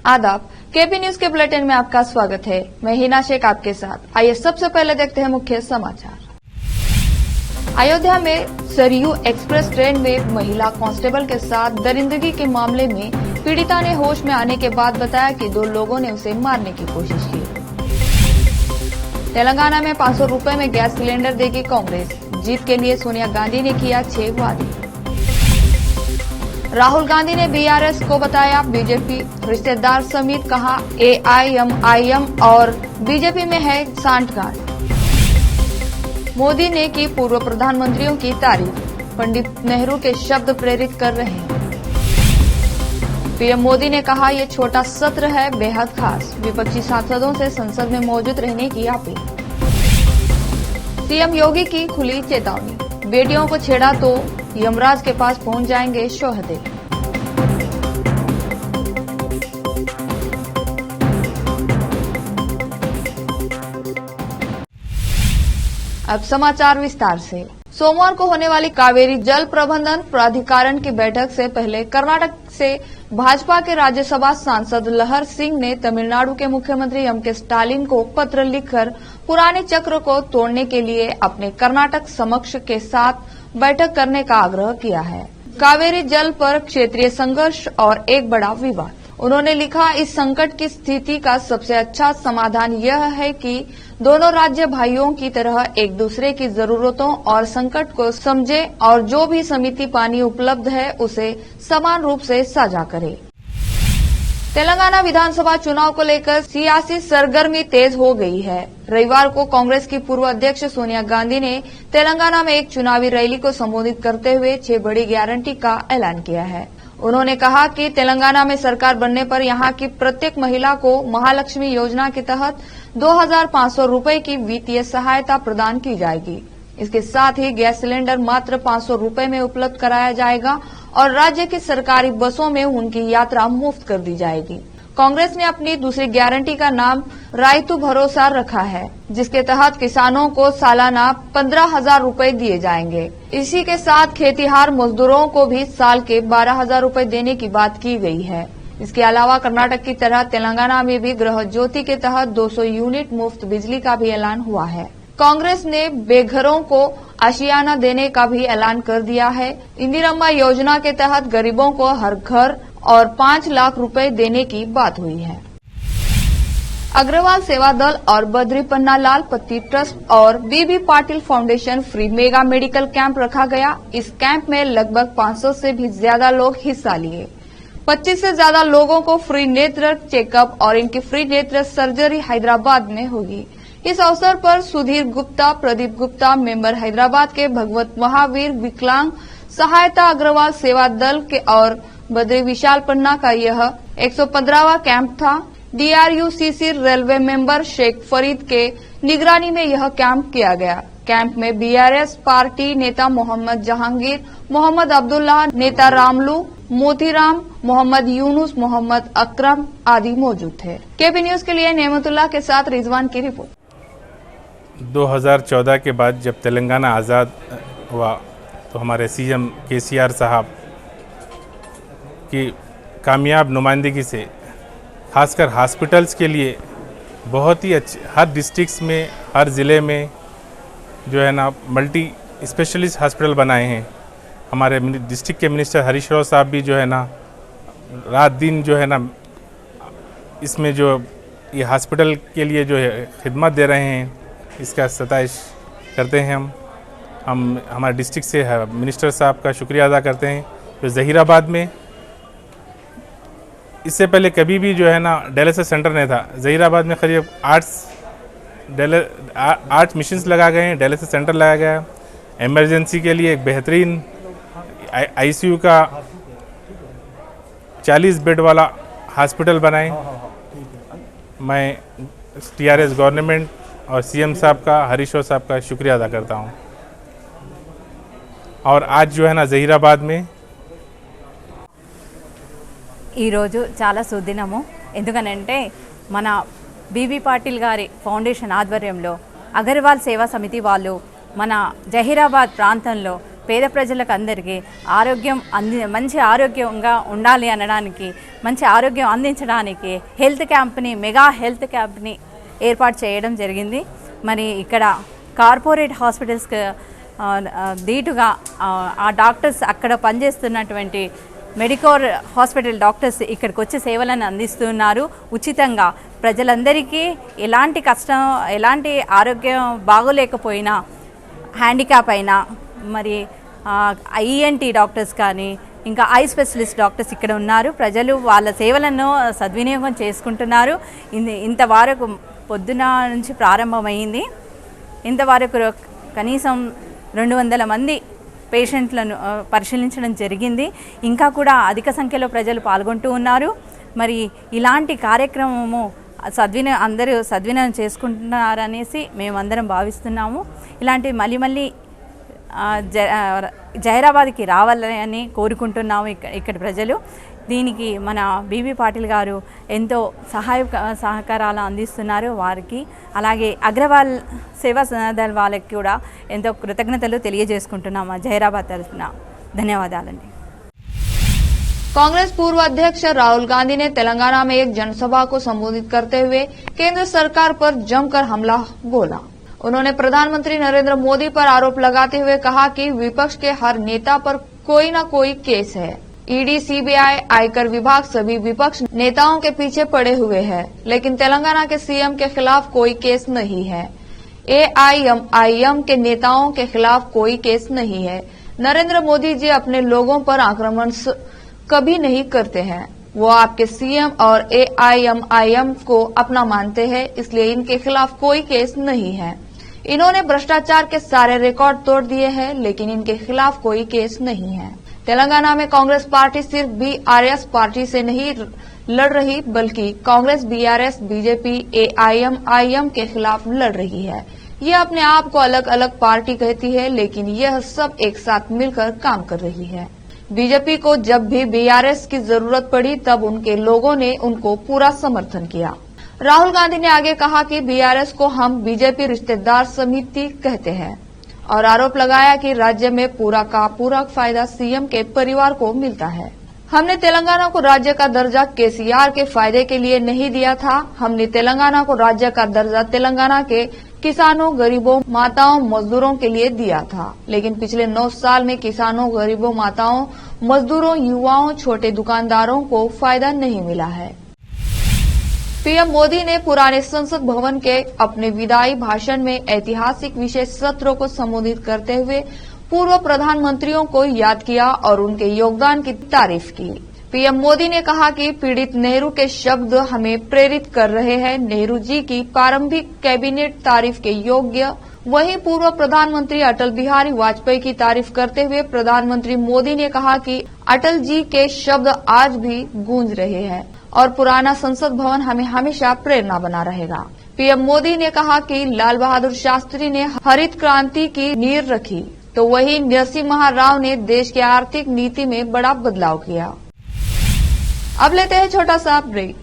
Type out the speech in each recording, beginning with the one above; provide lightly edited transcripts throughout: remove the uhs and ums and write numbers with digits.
आदाब, KP news के bulletin में आपका स्वागत है। मैं हिना शेख आपके साथ। आइए सबसे पहले देखते हैं मुख्य समाचार। अयोध्या में सरयू एक्सप्रेस ट्रेन में महिला कांस्टेबल के साथ दरिंदगी के मामले में पीड़िता ने होश में आने के बाद बताया कि 2 लोगों ने उसे मारने की कोशिश की। तेलंगाना में 500 रुपए में गैस सिलेंडर देगी कांग्रेस। जीत के लिए सोनिया गांधी ने किया 6 वादे। राहुल गांधी ने बीआरएस को बताया बीजेपी रिश्तेदार समेत, कहा एआईएमआईएम और बीजेपी में है सांठगांठ। मोदी ने की पूर्व प्रधानमंत्रियों की तारीफ, पंडित नेहरू के शब्द प्रेरित कर रहे हैं। पीएम मोदी ने कहा ये छोटा सत्र है बेहद खास, विपक्षी सांसदों से संसद में मौजूद रहने की अपील। सीएम योगी की खुली चेतावनी, बेटियों को छेड़ा तो यमराज के पास पहुंच जाएंगे शोहदे। अब समाचार विस्तार से। सोमवार को होने वाली कावेरी जल प्रबंधन प्राधिकरण की बैठक से पहले कर्नाटक से भाजपा के राज्यसभा सांसद लहर सिंह ने तमिलनाडु के मुख्यमंत्री एम.के. स्टालिन को पत्र लिखकर पुराने चक्र को तोड़ने के लिए अपने कर्नाटक समक्ष के साथ बैठक करने का आग्रह किया है। कावेरी जल पर क्षेत्रीय संघर्ष और एक बड़ा विवाद। उन्होंने लिखा, इस संकट की स्थिति का सबसे अच्छा समाधान यह है कि दोनों राज्य भाइयों की तरह एक दूसरे की जरूरतों और संकट को समझे और जो भी समिति पानी उपलब्ध है उसे समान रूप से साझा करे। तेलंगाना विधानसभा चुनाव को लेकर सियासी सरगर्मी तेज हो गई है। रविवार को कांग्रेस की पूर्व अध्यक्ष सोनिया गांधी ने तेलंगाना में एक चुनावी रैली को संबोधित करते हुए 6 बड़ी गारंटी का ऐलान किया है। उन्होंने कहा कि तेलंगाना में सरकार बनने पर यहां की प्रत्येक महिला को महालक्ष्मी योजना के तहत 2500 रुपए की वित्तीय सहायता प्रदान की जाएगी। इसके साथ ही गैस सिलेंडर मात्र 500 रुपए में उपलब्ध कराया जाएगा और राज्य की सरकारी बसों में उनकी यात्रा मुफ्त कर दी जाएगी। कांग्रेस ने अपनी दूसरी गारंटी का नाम रायतु भरोसा रखा है, जिसके तहत किसानों को सालाना 15,000 रुपए दिए जाएंगे। इसी के साथ खेतीहार मजदूरों को भी साल के 12,000 रुपए देने की बात की गई है। इसके अलावा कर्नाटक की तरह तेलंगाना में भी गृह ज्योति के तहत 200 यूनिट मुफ्त बिजली का भी ऐलान हुआ है। कांग्रेस ने बेघरों को आशियाना देने का भी ऐलान कर दिया है। इंदिरम्मा योजना के तहत गरीबों को हर घर और 5 लाख रुपए देने की बात हुई है। अग्रवाल सेवा दल और बद्री पन्ना लाल पत्ती ट्रस्ट और BB Patil foundation free mega medical camp रखा गया। इस कैंप में लगभग 500 से भी ज्यादा लोग हिस्सा लिए। 25 से ज्यादा लोगों को फ्री नेत्र चेकअप और इनकी फ्री नेत्र सर्जरी हैदराबाद में होगी। इस अवसर पर सुधीर गुप्ता, प्रदीप गुप्ता, मेंबर हैदराबाद के भगवत महावीर विकलांग सहायता अग्रवाल सेवा दल के और बद्री विशाल पन्ना का यह 115वां कैंप था। DRUCC railway member Sheikh Farid के निगरानी में यह कैंप किया गया। कैंप में बीआरएस पार्टी नेता मोहम्मद जहांगीर, मोहम्मद अब्दुल्ला, नेता रामलू, मोतीराम, मोहम्मद यूनुस, मोहम्मद अकरम आदि मौजूद थे। केपी न्यूज के लिए नेमतुल्लाह के साथ रिजवान की रिपोर्ट। 2014 के बाद जब तेलंगाना आज़ाद हुआ तो हमारे सीएम केसीआर साहब की कामयाब नुमाइंदगी से खासकर हॉस्पिटल्स के लिए बहुत ही अच्छे, हर डिस्ट्रिक्ट्स में, हर ज़िले में जो है ना मल्टी स्पेशलिस्ट हॉस्पिटल बनाए हैं। हमारे डिस्ट्रिक्ट के मिनिस्टर हरीश राव साहब भी जो है ना रात दिन जो है ना इसमें जो ये हॉस्पिटल के लिए जो है खिदमत दे रहे हैं, इसका सताइश करते हैं। हम हमारे डिस्ट्रिक्ट से मिनिस्टर साहब का शुक्रिया अदा करते हैं जो ज़हीराबाद में इससे पहले कभी भी जो है ना डायलिसिस सेंटर नहीं था। ज़हीराबाद में करीब 8 मशीन्स लगा गए हैं, डायलिसिस सेंटर लगाया गया। इमरजेंसी के लिए एक बेहतरीन आईसीयू का 40 बेड वाला हॉस्पिटल बनाए। मैं टीआरएस गवर्नमेंट और सीएम साहब का, हरीश राव साहब का शुक्रिया अदा करता हूं। और आज जो है ना ज़हीराबाद में ఈరోజు చాలా సుదినము. ఎందుకనంటే మన బీబీ పాటిల్ గారి ఫౌండేషన్ ఆధ్వర్యంలో అగర్వాల్ సేవా సమితి వాళ్ళు మన జహీరాబాద్ ప్రాంతంలో పేద ప్రజలకు అందరికీ మంచి ఆరోగ్యంగా ఉండాలి అనడానికి, మంచి ఆరోగ్యం అందించడానికి మెగా హెల్త్ క్యాంప్ని ఏర్పాటు చేయడం జరిగింది. మరి ఇక్కడ కార్పొరేట్ హాస్పిటల్స్కి దీటుగా ఆ డాక్టర్స్ అక్కడ పనిచేస్తున్నటువంటి మెడికోర్ హాస్పిటల్ డాక్టర్స్ ఇక్కడికి వచ్చి సేవలను అందిస్తున్నారు ఉచితంగా. ప్రజలందరికీ ఎలాంటి ఆరోగ్యం బాగోలేకపోయినా, హ్యాండిక్యాప్ అయినా, మరి ఈఎన్టీ డాక్టర్స్ కానీ ఇంకా ఐ స్పెషలిస్ట్ డాక్టర్స్ ఇక్కడ ఉన్నారు. ప్రజలు వాళ్ళ సేవలను సద్వినియోగం చేసుకుంటున్నారు. ఇంతవరకు పొద్దున నుంచి ప్రారంభమైంది. ఇంతవరకు కనీసం 200 మంది పేషెంట్లను పరిశీలించడం జరిగింది. ఇంకా కూడా అధిక సంఖ్యలో ప్రజలు పాల్గొంటూ ఉన్నారు. మరి ఇలాంటి కార్యక్రమము అందరూ సద్వినియోగం చేసుకుంటున్నారనేసి మేమందరం భావిస్తున్నాము. ఇలాంటి మళ్ళీ జహీరాబాద్కి రావాలని కోరుకుంటున్నాము ఇక్కడి ప్రజలు. దీనికి మన బీబీ పాటిల్ గారు ఎంతో సహకారాలు అందిస్తున్నారు వారికి. అలాగే అగ్రవాల్ సేవా సదల్ వాళ్ళకి కూడా ఎంతో కృతజ్ఞతలు తెలియజేసుకుంటున్నాము జహీరాబాద్ తరఫున. ధన్యవాదాలండి. कांग्रेस पूर्व अध्यक्ष राहुल गांधी ने तेलंगाना में एक जनसभा को संबोधित करते हुए केंद्र सरकार पर जमकर हमला बोला। उन्होंने प्रधानमंत्री नरेंद्र मोदी पर आरोप लगाते हुए कहा कि विपक्ष के हर नेता पर कोई न कोई केस है। ईडी, सीबीआई, आयकर विभाग सभी विपक्ष नेताओं के पीछे पड़े हुए हैं, लेकिन तेलंगाना के सीएम के खिलाफ कोई केस नहीं है। एआईएमआईएम के नेताओं के खिलाफ कोई केस नहीं है। नरेंद्र मोदी जी अपने लोगों पर आक्रमण कभी नहीं करते हैं। वो आपके सीएम और एआईएमआईएम को अपना मानते हैं, इसलिए इनके खिलाफ कोई केस नहीं है। इन्होंने भ्रष्टाचार के सारे रिकॉर्ड तोड़ दिए हैं, लेकिन इनके खिलाफ कोई केस नहीं है। तेलंगाना में कांग्रेस पार्टी सिर्फ बीआरएस पार्टी से नहीं लड़ रही, बल्कि कांग्रेस बीआरएस, बीजेपी, एआईएमआईएम के खिलाफ लड़ रही है। ये अपने आप को अलग अलग पार्टी कहती है, लेकिन यह सब एक साथ मिलकर काम कर रही है। बीजेपी को जब भी बीआरएस की जरूरत पड़ी तब उनके लोगों ने उनको पूरा समर्थन किया। राहुल गांधी ने आगे कहा कि बीआरएस को हम बीजेपी रिश्तेदार समिति कहते हैं और आरोप लगाया कि राज्य में पूरा का पूरा फायदा सीएम के परिवार को मिलता है। हमने तेलंगाना को राज्य का दर्जा केसीआर के फायदे के लिए नहीं दिया था। हमने तेलंगाना को राज्य का दर्जा तेलंगाना के किसानों, गरीबों, माताओं, मजदूरों के लिए दिया था। लेकिन पिछले 9 साल में किसानों, गरीबों, माताओं, मजदूरों, युवाओं, छोटे दुकानदारों को फायदा नहीं मिला है। पीएम मोदी ने पुराने संसद भवन के अपने विदाई भाषण में ऐतिहासिक विशेष सत्रों को संबोधित करते हुए पूर्व प्रधानमंत्रियों को याद किया और उनके योगदान की तारीफ की। पीएम मोदी ने कहा कि पीड़ित नेहरू के शब्द हमें प्रेरित कर रहे हैं। नेहरू जी की प्रारंभिक कैबिनेट तारीफ के योग्य। वहीं पूर्व प्रधानमंत्री अटल बिहारी वाजपेयी की तारीफ करते हुए प्रधानमंत्री मोदी ने कहा कि अटल जी के शब्द आज भी गूंज रहे हैं और पुराना संसद भवन हमें हमेशा प्रेरणा बना रहेगा। पीएम मोदी ने कहा कि लाल बहादुर शास्त्री ने हरित क्रांति की नींव रखी, तो वहीं नरसिम्हा राव ने देश की आर्थिक नीति में बड़ा बदलाव किया। अब लेते हैं छोटा सा ब्रेक।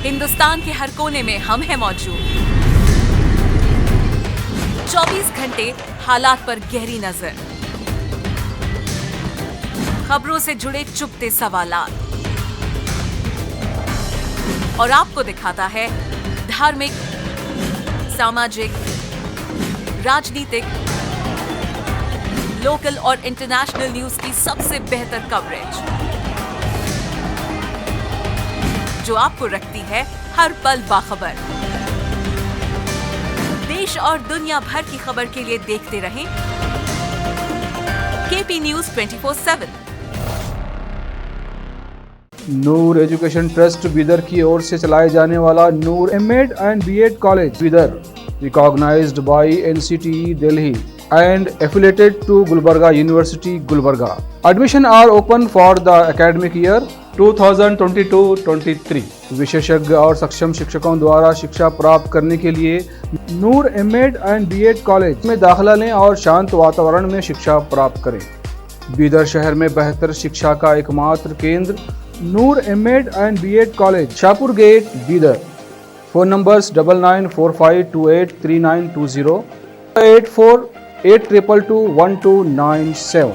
हिंदुस्तान के हर कोने में हम हैं मौजूद। 24 घंटे हालात पर गहरी नजर, खबरों से जुड़े चुपते सवालात और आपको दिखाता है धार्मिक, सामाजिक, राजनीतिक, लोकल और इंटरनेशनल न्यूज की सबसे बेहतर कवरेज, जो आपको रखती है हर पल बाखबर। देश और दुनिया भर की खबर के लिए देखते रहें KP news 24/7। Noor education trust Bidar की ओर से चलाए जाने वाला Noor MEd and BEd college Bidar, recognized by NCTE Delhi and affiliated to Gulbarga University, Gulbarga. Admission are open for the academic year 2022-23. विशेषज्ञ और सक्षम शिक्षकों द्वारा शिक्षा प्राप्त करने के लिए नूर एमएड एंड बीएड कॉलेज में दाखिला लें और शांत वातावरण में शिक्षा प्राप्त करें। बीदर शहर में बेहतर शिक्षा का एकमात्र केंद्र Noor MEd and BEd college, Shahpur gate, Bidar. Phone numbers 9945283920, 8482221297।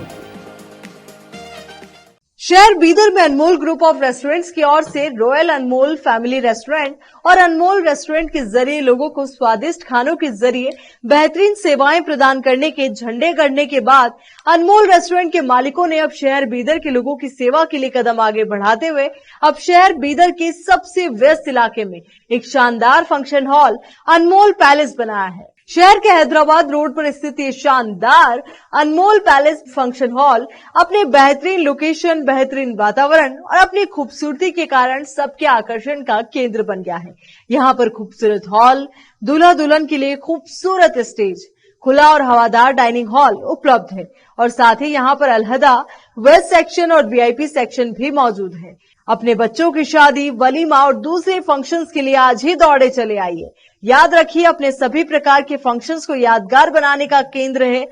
शहर बीदर में अनमोल ग्रुप ऑफ रेस्टोरेंट्स की ओर से रॉयल अनमोल फैमिली रेस्टोरेंट और अनमोल रेस्टोरेंट के जरिए लोगों को स्वादिष्ट खानों के जरिए बेहतरीन सेवाएं प्रदान करने के झंडे गड़ने के बाद अनमोल रेस्टोरेंट के मालिकों ने अब शहर बीदर के लोगों की सेवा के लिए कदम आगे बढ़ाते हुए अब शहर बीदर के सबसे व्यस्त इलाके में एक शानदार फंक्शन हॉल अनमोल पैलेस बनाया है। शहर के हैदराबाद रोड पर स्थित ये शानदार अनमोल पैलेस फंक्शन हॉल अपने बेहतरीन लोकेशन, बेहतरीन वातावरण और अपनी खूबसूरती के कारण सबके आकर्षण का केंद्र बन गया है। यहाँ पर खूबसूरत हॉल, दूल्हा दुल्हन के लिए खूबसूरत स्टेज, खुला और हवादार डाइनिंग हॉल उपलब्ध है और साथ ही यहाँ पर अलहदा वेस्ट सेक्शन और वीआईपी सेक्शन भी मौजूद है। अपने बच्चों की शादी, वलीमा और दूसरे फंक्शंस के लिए आज ही दौड़े चले आइए। याद रखिए, अपने सभी प्रकार के फंक्शंस को यादगार बनाने का केंद्र है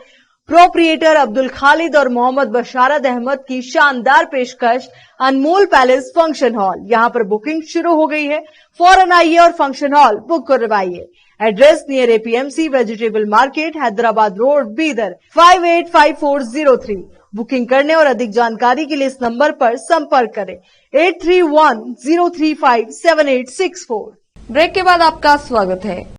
प्रोप्रिएटर अब्दुल खालिद और मोहम्मद बशारत अहमद की शानदार पेशकश अनमोल पैलेस फंक्शन हॉल। यहाँ पर बुकिंग शुरू हो गई है, फौरन आइए और फंक्शन हॉल बुक करवाइए। Address near APMC vegetable market, Hyderabad road, Bidar 585403। Booking करने और अधिक जानकारी के लिए इस नंबर पर संपर्क करें 8310357864। ब्रेक के बाद आपका स्वागत है।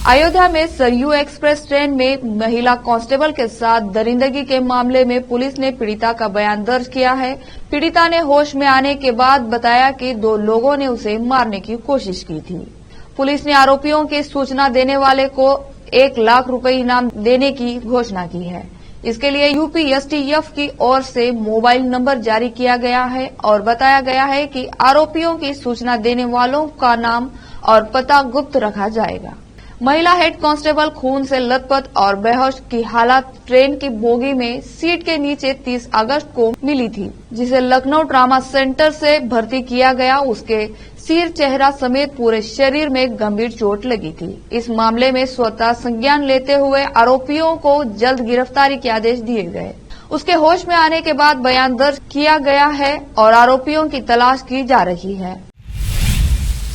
अयोध्या में सरयू एक्सप्रेस ट्रेन में महिला कांस्टेबल के साथ दरिंदगी के मामले में पुलिस ने पीड़िता का बयान दर्ज किया है। पीड़िता ने होश में आने के बाद बताया कि 2 लोगों ने उसे मारने की कोशिश की थी। पुलिस ने आरोपियों की सूचना देने वाले को 1 लाख रुपए इनाम देने की घोषणा की है। इसके लिए यूपी एसटीएफ की ओर से मोबाइल नंबर जारी किया गया है और बताया गया है कि आरोपियों की सूचना देने वालों का नाम और पता गुप्त रखा जाएगा। महिला हेड कांस्टेबल खून से लथपथ और बेहोश की हालत ट्रेन की बोगी में सीट के नीचे 30 अगस्त को मिली थी, जिसे लखनऊ ट्रामा सेंटर से भर्ती किया गया। उसके सिर, चेहरा समेत पूरे शरीर में गंभीर चोट लगी थी। इस मामले में स्वतः संज्ञान लेते हुए आरोपियों को जल्द गिरफ्तारी के आदेश दिए गए। उसके होश में आने के बाद बयान दर्ज किया गया है और आरोपियों की तलाश की जा रही है।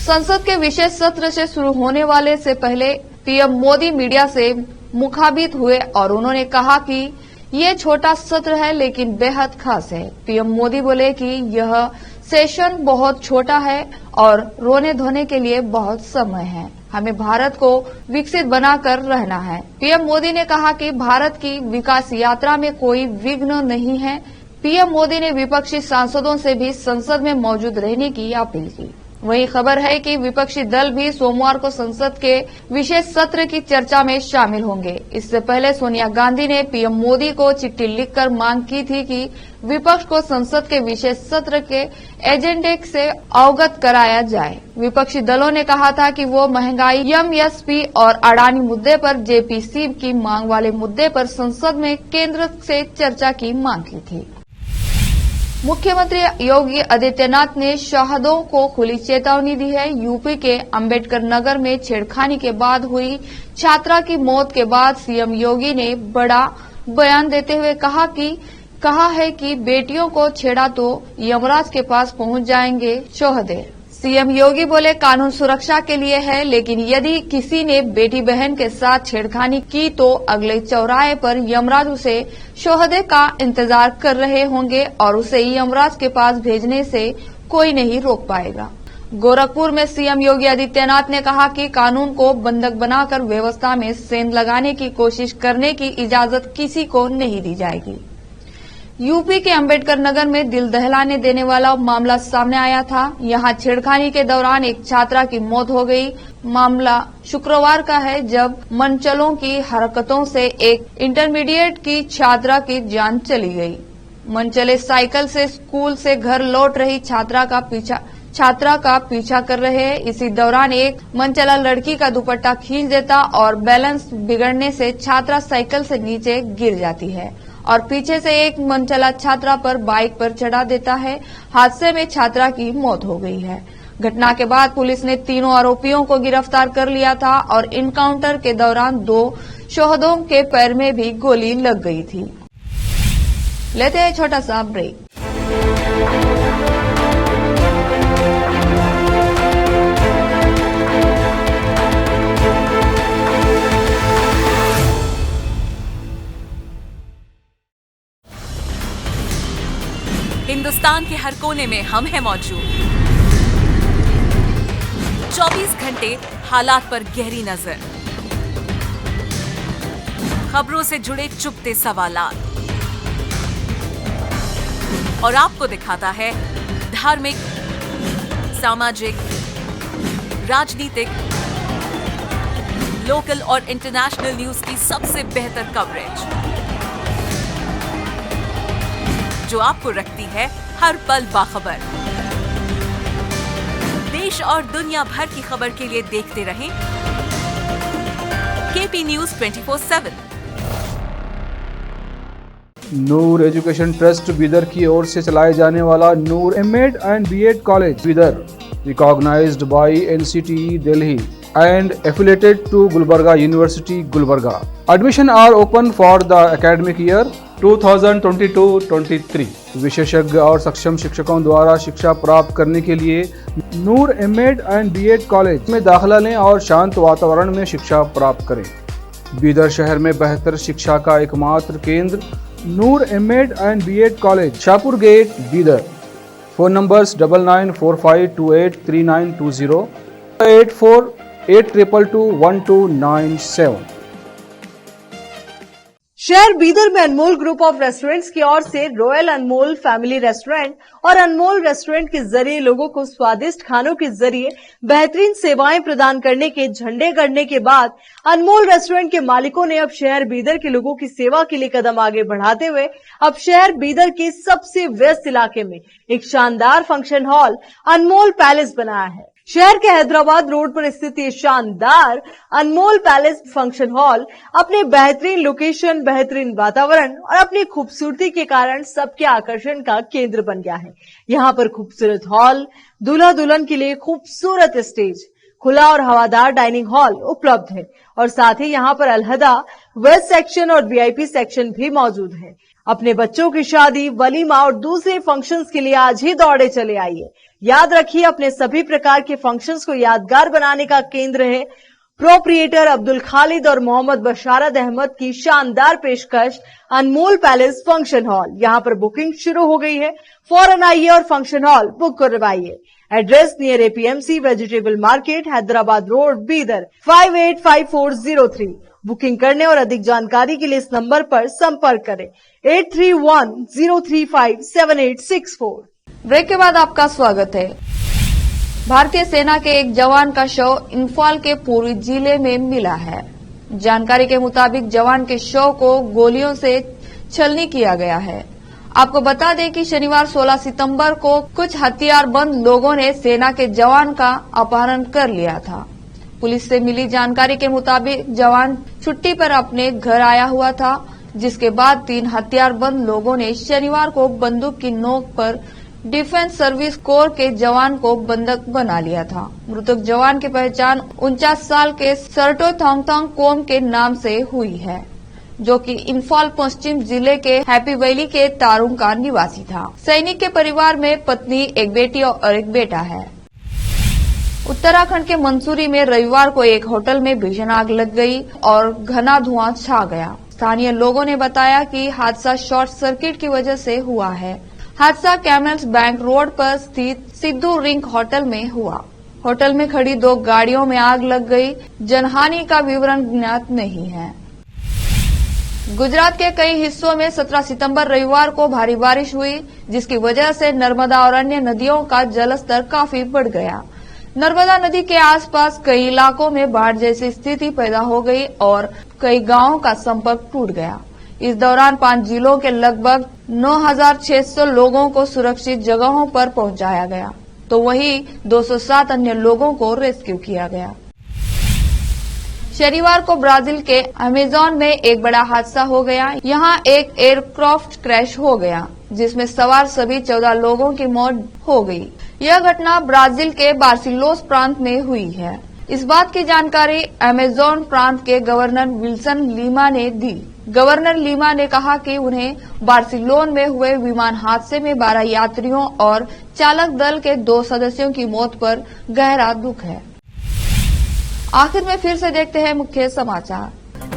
संसद के विशेष सत्र से शुरू होने वाले से पहले पीएम मोदी मीडिया से मुखातिब हुए और उन्होंने कहा कि ये छोटा सत्र है लेकिन बेहद खास है। पीएम मोदी बोले कि यह सेशन बहुत छोटा है और रोने धोने के लिए बहुत समय है। हमें भारत को विकसित बनाकर रहना है। पीएम मोदी ने कहा कि भारत की विकास यात्रा में कोई विघ्न नहीं है। पीएम मोदी ने विपक्षी सांसदों से भी संसद में मौजूद रहने की अपील की। वही खबर है कि विपक्षी दल भी सोमवार को संसद के विशेष सत्र की चर्चा में शामिल होंगे। इससे पहले सोनिया गांधी ने पीएम मोदी को चिट्ठी लिखकर मांग की थी कि विपक्ष को संसद के विशेष सत्र के एजेंडे से अवगत कराया जाए। विपक्षी दलों ने कहा था कि वो महंगाई, एमएसपी और अडानी मुद्दे पर जेपीसी की मांग वाले मुद्दे पर संसद में केंद्र से चर्चा की मांग की थी। मुख्यमंत्री योगी आदित्यनाथ ने शहीदों को खुली चेतावनी दी है। यूपी के अंबेडकर नगर में छेड़खानी के बाद हुई छात्रा की मौत के बाद सीएम योगी ने बड़ा बयान देते हुए कहा है कि बेटियों को छेड़ा तो यमराज के पास पहुंच जाएंगे शोहदे। सीएम योगी बोले, कानून सुरक्षा के लिए है, लेकिन यदि किसी ने बेटी बहन के साथ छेड़खानी की तो अगले चौराहे पर यमराज उसे शोहदे का इंतजार कर रहे होंगे और उसे यमराज के पास भेजने से कोई नहीं रोक पाएगा। गोरखपुर में सीएम योगी आदित्यनाथ ने कहा कि कानून को बंधक बनाकर व्यवस्था में सेंध लगाने की कोशिश करने की इजाजत किसी को नहीं दी जाएगी। यूपी के अंबेडकर नगर में दिल दहलाने देने वाला मामला सामने आया था। यहां छेड़खानी के दौरान एक छात्रा की मौत हो गई। मामला शुक्रवार का है, जब मनचलों की हरकतों से एक इंटरमीडिएट की छात्रा की जान चली गई। मनचले साइकिल से स्कूल से घर लौट रही छात्रा का पीछा कर रहे हैं। इसी दौरान एक मनचला लड़की का दुपट्टा खींच देता और बैलेंस बिगड़ने से छात्रा साइकिल से नीचे गिर जाती है और पीछे से एक मनचला छात्रा पर बाइक पर चढ़ा देता है। हादसे में छात्रा की मौत हो गई है। घटना के बाद पुलिस ने तीनों आरोपियों को गिरफ्तार कर लिया था और इनकाउंटर के दौरान 2 शहीदों के पैर में भी गोली लग गई थी। लेते हैं छोटा सा ब्रेक। हिंदुस्तान के हर कोने में हम हैं मौजूद। 24 घंटे हालात पर गहरी नजर, खबरों से जुड़े चुपते सवालात, और आपको दिखाता है धार्मिक, सामाजिक, राजनीतिक, लोकल और इंटरनेशनल न्यूज की सबसे बेहतर कवरेज, जो आपको रखती है हर पल बाखबर। देश और दुनिया भर की खबर के लिए देखते रहें KP news 24/7। Noor education trust Bidar की ओर से चलाए जाने वाला Noor MEd and BEd college Bidar, recognized by NCTE Delhi and affiliated to Gulbarga University, Gulbarga. Admission are open for the academic year 2022-23. विशेषज्ञ और सक्षम शिक्षकों द्वारा शिक्षा प्राप्त करने के लिए नूर एमएड एंड बीएड कॉलेज में दाखिला लें और शांत वातावरण में शिक्षा प्राप्त करें। बीदर शहर में बेहतर शिक्षा का एकमात्र केंद्र Noor MEd and BEd college, Shahpur gate, Bidar. Phone numbers 9945283920, 8482221297। शहर बीदर में अनमोल ग्रुप ऑफ रेस्टोरेंट्स की ओर से रॉयल अनमोल फैमिली रेस्टोरेंट और अनमोल रेस्टोरेंट के जरिए लोगों को स्वादिष्ट खानों के जरिए बेहतरीन सेवाएं प्रदान करने के झंडे गड़ने के बाद अनमोल रेस्टोरेंट के मालिकों ने अब शहर बीदर के लोगों की सेवा के लिए कदम आगे बढ़ाते हुए अब शहर बीदर के सबसे व्यस्त इलाके में एक शानदार फंक्शन हॉल अनमोल पैलेस बनाया है। शहर के हैदराबाद रोड पर स्थित ये शानदार अनमोल पैलेस फंक्शन हॉल अपने बेहतरीन लोकेशन, बेहतरीन वातावरण और अपनी खूबसूरती के कारण सबके आकर्षण का केंद्र बन गया है। यहाँ पर खूबसूरत हॉल, दूल्हा दुल्हन के लिए खूबसूरत स्टेज, खुला और हवादार डाइनिंग हॉल उपलब्ध है और साथ ही यहाँ पर अलहदा वेस्ट सेक्शन और वीआईपी सेक्शन भी मौजूद है। अपने बच्चों की शादी, वलीमा और दूसरे फंक्शंस के लिए आज ही दौड़े चले आइए। याद रखिए, अपने सभी प्रकार के फंक्शंस को यादगार बनाने का केंद्र है प्रोप्रिएटर अब्दुल खालिद और मोहम्मद बशारत अहमद की शानदार पेशकश अनमोल पैलेस फंक्शन हॉल। यहाँ पर बुकिंग शुरू हो गई है, फौरन आइए और फंक्शन हॉल बुक करवाइए। Address near APMC vegetable market, Hyderabad road, Bidar 585403। Booking करने और अधिक जानकारी के लिए इस नंबर पर संपर्क करें 8310357864। ब्रेक के बाद आपका स्वागत है। भारतीय सेना के एक जवान का शव इंफाल के पूर्वी जिले में मिला है। जानकारी के मुताबिक जवान के शव को गोलियों से छलनी किया गया है। आपको बता दें कि शनिवार 16 सितंबर को कुछ हथियारबंद लोगों ने सेना के जवान का अपहरण कर लिया था। पुलिस से मिली जानकारी के मुताबिक जवान छुट्टी पर अपने घर आया हुआ था, जिसके बाद 3 हथियारबंद लोगों ने शनिवार को बंदूक की नोक पर डिफेंस सर्विस कोर के जवान को बंधक बना लिया था। मृतक जवान की पहचान 49 साल के सरटो थोंगथोंग कोम के नाम से हुई है, जो कि इंफाल पश्चिम जिले के हैप्पी वैली के तारुंग का निवासी था। सैनिक के परिवार में पत्नी, एक बेटी और एक बेटा है। उत्तराखंड के मंसूरी में रविवार को एक होटल में भीषण आग लग गई और घना धुआं छा गया। स्थानीय लोगों ने बताया कि हादसा शॉर्ट सर्किट की वजह से हुआ है। हादसा कैमल्स बैंक रोड पर स्थित सिद्धू रिंग होटल में हुआ। होटल में खड़ी 2 गाड़ियों में आग लग गई। जनहानि का विवरण ज्ञात नहीं है। गुजरात के कई हिस्सों में 17 सितंबर रविवार को भारी बारिश हुई, जिसकी वजह से नर्मदा और अन्य नदियों का जलस्तर काफी बढ़ गया। नर्मदा नदी के आसपास कई इलाकों में बाढ़ जैसी स्थिति पैदा हो गई और कई गांवों का संपर्क टूट गया। इस दौरान 5 जिलों के लगभग 9,600 लोगों को सुरक्षित जगहों पर पहुंचाया गया, तो वहीं 207 अन्य लोगों को रेस्क्यू किया गया। शनिवार को ब्राजील के अमेज़न में एक बड़ा हादसा हो गया। यहां एक एयरक्राफ्ट क्रैश हो गया, जिसमें सवार सभी 14 लोगों की मौत हो गई। यह घटना ब्राजील के बार्सिलोस प्रांत में हुई है। इस बात की जानकारी अमेज़न प्रांत के गवर्नर विल्सन लीमा ने दी। गवर्नर लीमा ने कहा कि उन्हें बार्सिलोन में हुए विमान हादसे में 12 यात्रियों और चालक दल के 2 सदस्यों की मौत पर गहरा दुख है। आखिर में फिर से देखते हैं मुख्य समाचार।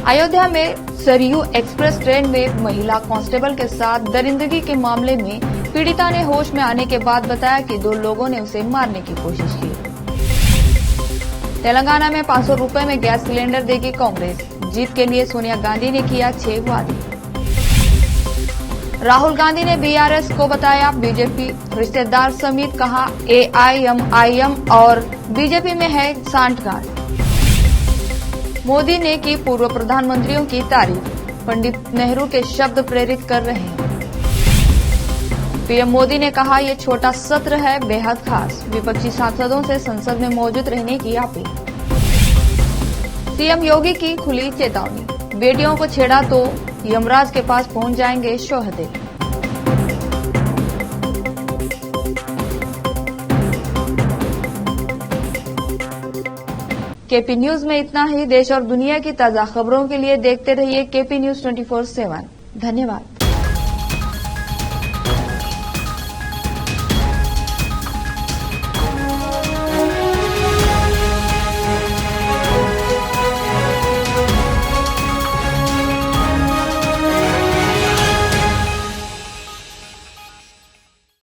अयोध्या में सरयू एक्सप्रेस ट्रेन में महिला कांस्टेबल के साथ दरिंदगी के मामले में पीड़िता ने होश में आने के बाद बताया कि 2 लोगों ने उसे मारने की कोशिश की। तेलंगाना में 500 रुपए में गैस सिलेंडर देगी कांग्रेस। जीत के लिए सोनिया गांधी ने किया 6 वादे। राहुल गांधी ने बीआरएस को बताया बीजेपी रिश्तेदार समेत, कहा एआईएमआईएम और बीजेपी में है सांठगांठ। मोदी ने की पूर्व प्रधानमंत्रियों की तारीफ, पंडित नेहरू के शब्द प्रेरित कर रहे हैं। पीएम मोदी ने कहा यह छोटा सत्र है बेहद खास, विपक्षी सांसदों से संसद में मौजूद रहने की अपील। सीएम योगी की खुली चेतावनी, बेटियों को छेड़ा तो यमराज के पास पहुंच जाएंगे शोहदे। केपी न्यूज में इतना ही। देश और दुनिया की ताजा खबरों के लिए देखते रहिए केपी न्यूज 24/7। धन्यवाद।